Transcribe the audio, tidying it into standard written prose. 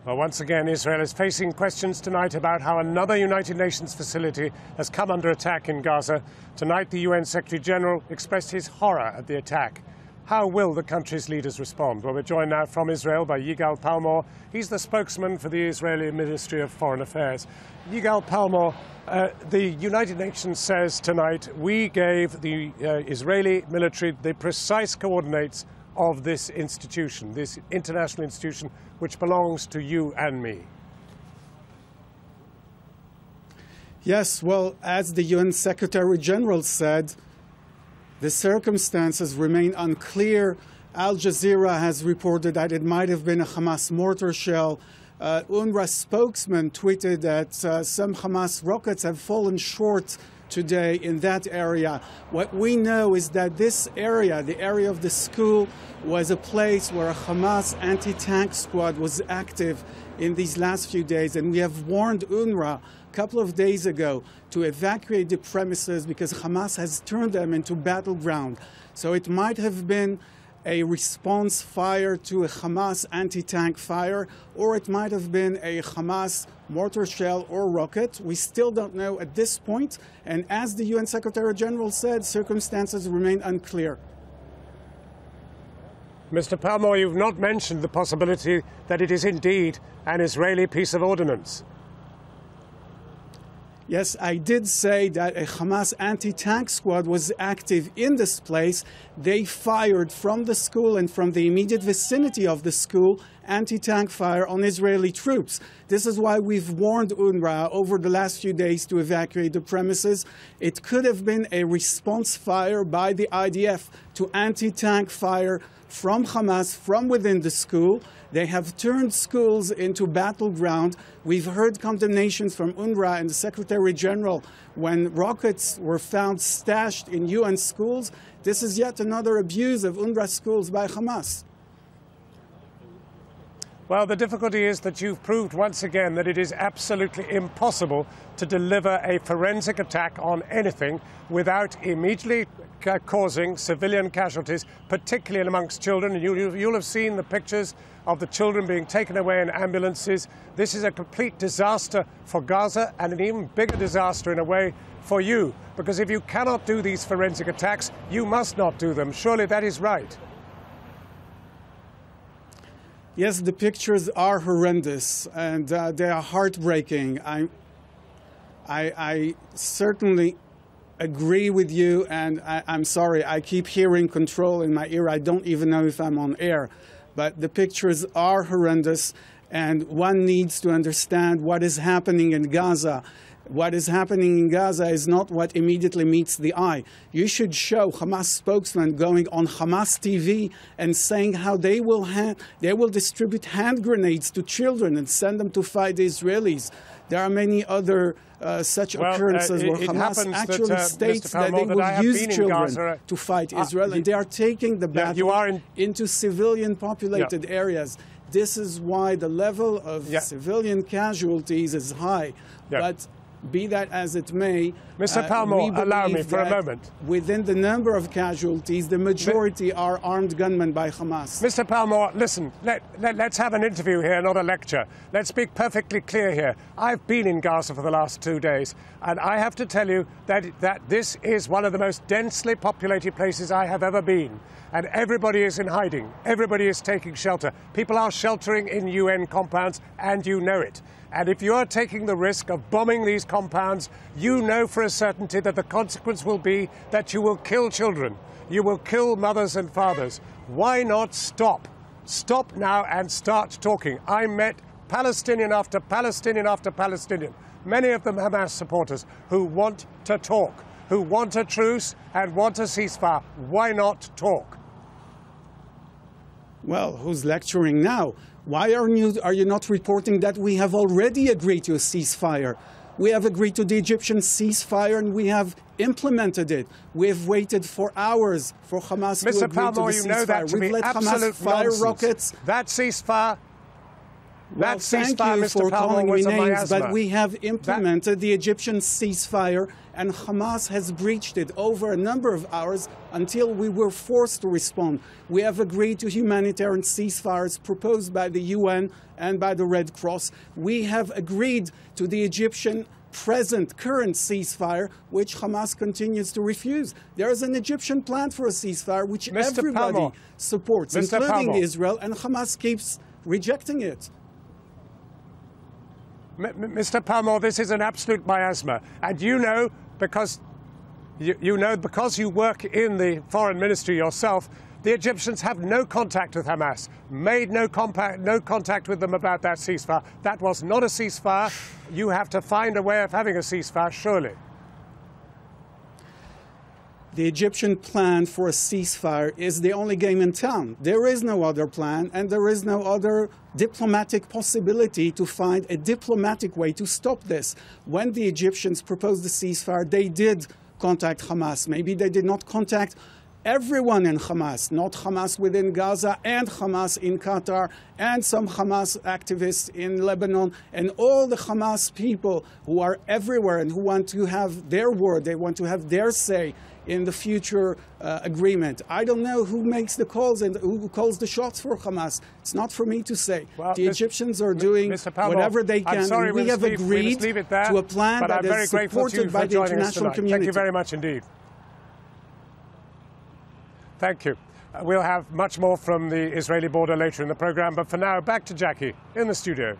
Well, once again, Israel is facing questions tonight about how another United Nations facility has come under attack in Gaza. Tonight, the UN Secretary-General expressed his horror at the attack. How will the country's leaders respond? Well, we're joined now from Israel by Yigal Palmor. He's the spokesman for the Israeli Ministry of Foreign Affairs. Yigal Palmor, the United Nations says tonight we gave the Israeli military the precise coordinates of this institution, this international institution which belongs to you and me. Yes, well, as the UN Secretary General said, the circumstances remain unclear. Al Jazeera has reported that it might have been a Hamas mortar shell. UNRWA spokesman tweeted that some Hamas rockets have fallen short today in that area. What we know is that this area, the area of the school, was a place where a Hamas anti-tank squad was active in these last few days, and we have warned UNRWA a couple of days ago to evacuate the premises because Hamas has turned them into battleground. So it might have been a response fire to a Hamas anti-tank fire, or it might have been a Hamas mortar shell or rocket. We still don't know at this point, and as the UN Secretary General said, circumstances remain unclear. Mr. Palmor, you've not mentioned the possibility that it is indeed an Israeli piece of ordnance. Yes, I did say that a Hamas anti-tank squad was active in this place. They fired from the school and from the immediate vicinity of the school anti-tank fire on Israeli troops. This is why we've warned UNRWA over the last few days to evacuate the premises. It could have been a response fire by the IDF to anti-tank fire from Hamas from within the school. They have turned schools into battleground. We've heard condemnations from UNRWA and the Secretary General when rockets were found stashed in UN schools. This is yet another abuse of UNRWA schools by Hamas. Well, the difficulty is that you've proved once again that it is absolutely impossible to deliver a forensic attack on anything without immediately causing civilian casualties, particularly amongst children. And you'll have seen the pictures of the children being taken away in ambulances. This is a complete disaster for Gaza and an even bigger disaster in a way for you, because if you cannot do these forensic attacks, you must not do them. Surely that is right. Yes, the pictures are horrendous and they are heartbreaking. I certainly agree with you, and I'm sorry, I keep hearing control in my ear. I don't even know if I'm on air. But the pictures are horrendous, and one needs to understand what is happening in Gaza. What is happening in Gaza is not what immediately meets the eye. You should show Hamas spokesman going on Hamas TV and saying how they will distribute hand grenades to children and send them to fight the Israelis. There are many other such occurrences where Hamas actually states that they will use children to fight Israel, and they are taking the battle into civilian populated areas. This is why the level of civilian casualties is high. But be that as it may, Mr. Palmor, allow me for a moment. Within the number of casualties, the majority are armed gunmen by Hamas. Mr. Palmor, listen, let's have an interview here, not a lecture. Let's be perfectly clear here. I've been in Gaza for the last 2 days, and I have to tell you that this is one of the most densely populated places I have ever been. And everybody is in hiding. Everybody is taking shelter. People are sheltering in UN compounds, and you know it. And if you are taking the risk of bombing these compounds, you know for a certainty that the consequence will be that you will kill children. You will kill mothers and fathers. Why not stop? Stop now and start talking. I met Palestinian after Palestinian after Palestinian, many of them Hamas supporters, who want to talk, who want a truce and want a ceasefire. Why not talk? Well, who's lecturing now? Why are you not reporting that we have already agreed to a ceasefire? We have agreed to the Egyptian ceasefire and we have implemented it. We have waited for hours for Hamas to agree to the ceasefire. You know that to be absolute nonsense. Rockets. That ceasefire, Well, That thank ceasefire, you Mr. for Palmor, calling me was a names, miasma. but we have implemented the Egyptian ceasefire, and Hamas has breached it over a number of hours until we were forced to respond. We have agreed to humanitarian ceasefires proposed by the UN and by the Red Cross. We have agreed to the Egyptian current ceasefire, which Hamas continues to refuse. There is an Egyptian plan for a ceasefire, which Mr. everybody Palmor. supports, Mr. including Palmor. Israel, and Hamas keeps rejecting it. Mr. Palmor, this is an absolute miasma, and you know because you work in the foreign ministry yourself. The Egyptians have no contact with Hamas, made no contact with them about that ceasefire. That was not a ceasefire. You have to find a way of having a ceasefire, surely. The Egyptian plan for a ceasefire is the only game in town. There is no other plan, and there is no other diplomatic possibility to find a diplomatic way to stop this. When the Egyptians proposed the ceasefire, they did contact Hamas. Maybe they did not contact everyone in Hamas, not Hamas within Gaza and Hamas in Qatar and some Hamas activists in Lebanon and all the Hamas people who are everywhere and who want to have their word, they want to have their say in the future agreement. I don't know who makes the calls and who calls the shots for Hamas. It's not for me to say. Well, the Egyptians are doing whatever they can. Sorry, we have agreed to a plan that is supported by the international community. Thank you very much indeed. Thank you. We'll have much more from the Israeli border later in the program, but for now, back to Jackie in the studio.